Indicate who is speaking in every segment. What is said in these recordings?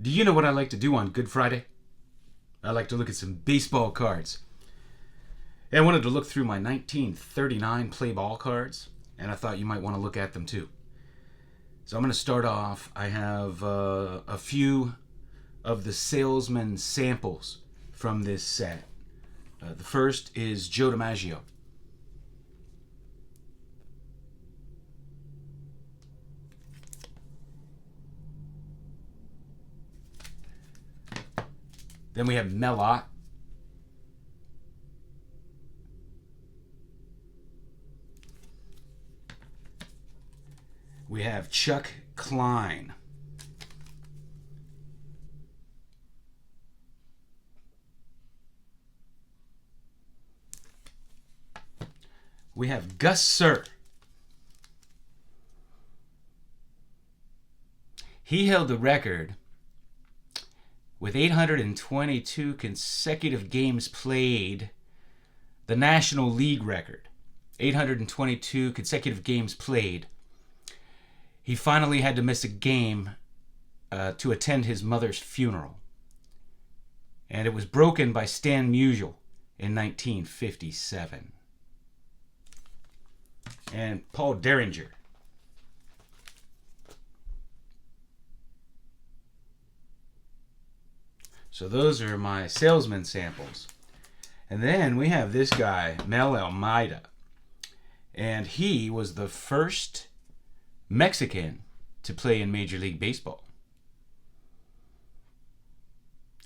Speaker 1: Do you know what I like to do on Good Friday? I like to look at some baseball cards. And I wanted to look through my 1939 play ball cards, and I thought you might want to look at them too. So I'm going to start off. I have a few of the salesman samples from this set. The first is Joe DiMaggio. Then we have Mel Ott. We have Chuck Klein. We have Gus Sir. He held the record with 822 consecutive games played, the National League record. 822 consecutive games played. He finally had to miss a game to attend his mother's funeral. And it was broken by Stan Musial in 1957. And Paul Derringer. So those are my salesman samples. And then we have this guy, Mel Almeida. And he was the first Mexican to play in Major League Baseball.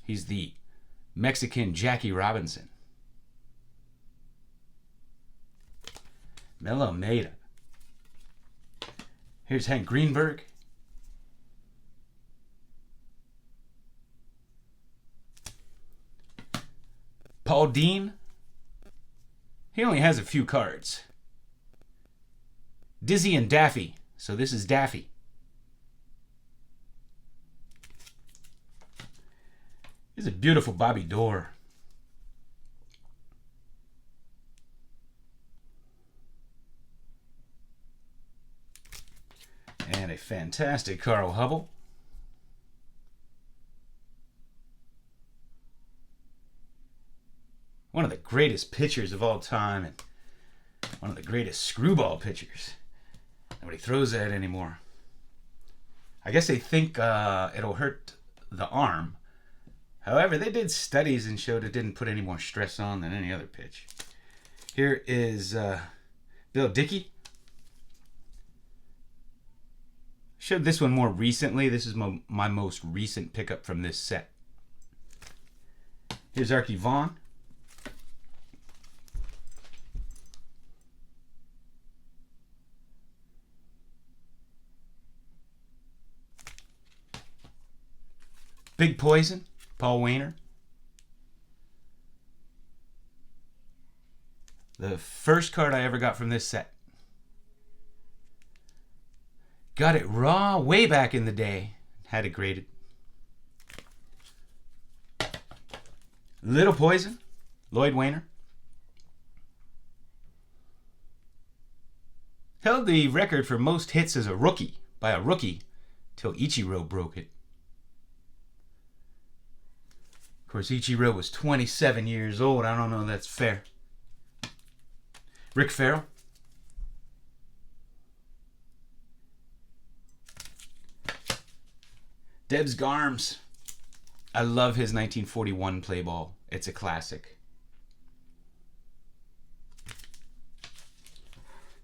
Speaker 1: He's the Mexican Jackie Robinson. Mel Almeida. Here's Hank Greenberg. Paul Dean. He only has a few cards. Dizzy and Daffy. So this is Daffy. This is a beautiful Bobby Doerr. And a fantastic Carl Hubble. One of the greatest pitchers of all time, and one of the greatest screwball pitchers. Nobody throws that anymore. I guess they think it'll hurt the arm. However, they did studies and showed it didn't put any more stress on than any other pitch. Here is Bill Dickey. Showed this one more recently. This is my most recent pickup from this set. Here's Archie Vaughan. Big Poison, Paul Waner. The first card I ever got from this set. Got it raw way back in the day. Had it graded. Little Poison, Lloyd Waner. Held the record for most hits as a rookie, by a rookie, till Ichiro broke it. Of course, Ichiro was 27 years old. I don't know if that's fair. Rick Farrell. Debs Garms. I love his 1941 play ball. It's a classic.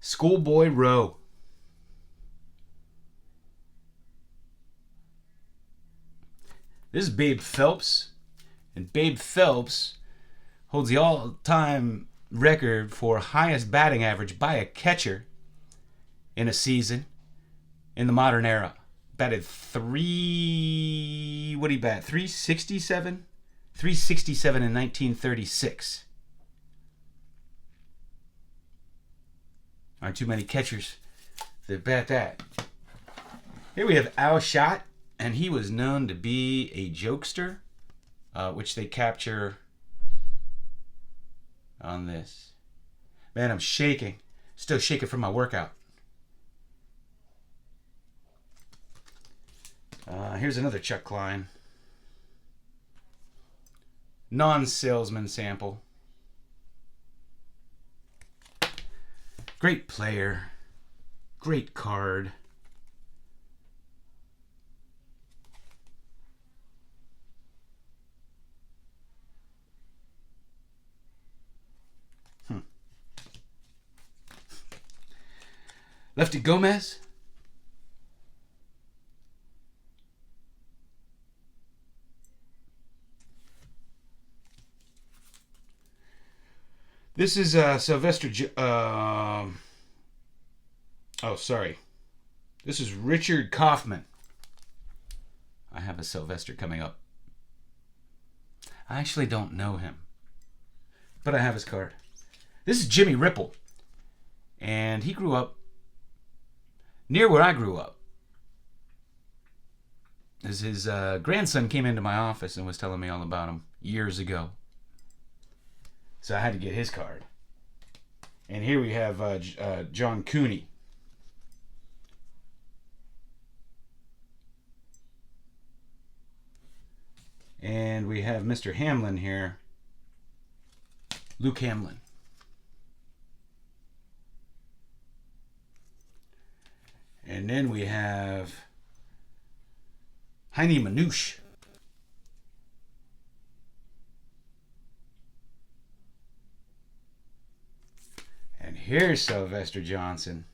Speaker 1: Schoolboy Rowe. This is Babe Phelps. And Babe Phelps holds the all-time record for highest batting average by a catcher in a season in the modern era. Batted 367? 367 in 1936. Aren't too many catchers that bat that. Here we have Al Schott, and he was known to be a jokester, which they capture on this. Man, I'm shaking. Still shaking from my workout. Here's another Chuck Klein. Non-salesman sample. Great player. Great card. Lefty Gomez. This is Sylvester. Oh, sorry. This is Richard Kaufman. I have a Sylvester coming up. I actually don't know him, but I have his card. This is Jimmy Ripple, and he grew up near where I grew up. As his grandson came into my office and was telling me all about him years ago. So I had to get his card. And here we have John Cooney. And we have Mr. Hamlin here. Luke Hamlin. And then we have Heine Manouche. And here's Sylvester Johnson.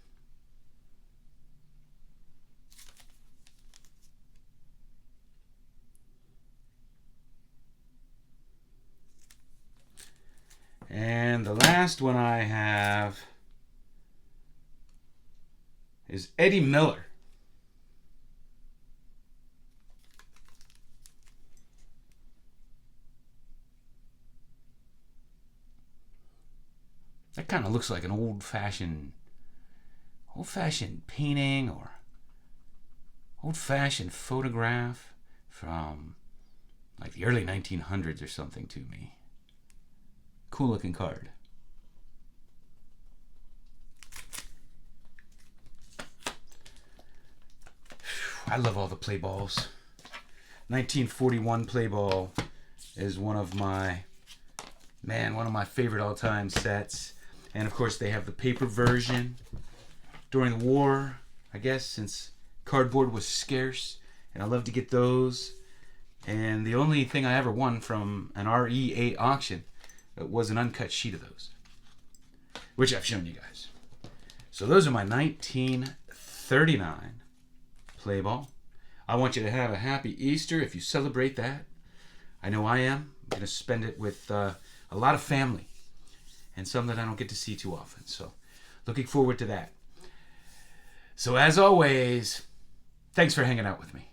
Speaker 1: And the last one I have is Eddie Miller. That kind of looks like an old-fashioned painting or old-fashioned photograph from like the early 1900s or something to me. Cool looking card. I love all the play balls. 1941 play ball is one of my favorite all-time sets. And of course they have the paper version during the war, I guess, since cardboard was scarce, and I love to get those. And the only thing I ever won from an REA auction was an uncut sheet of those, which I've shown you guys. So those are my 1939 play ball. I want you to have a happy Easter if you celebrate that. I know I am. I'm going to spend it with a lot of family and some that I don't get to see too often. So looking forward to that. So as always, thanks for hanging out with me.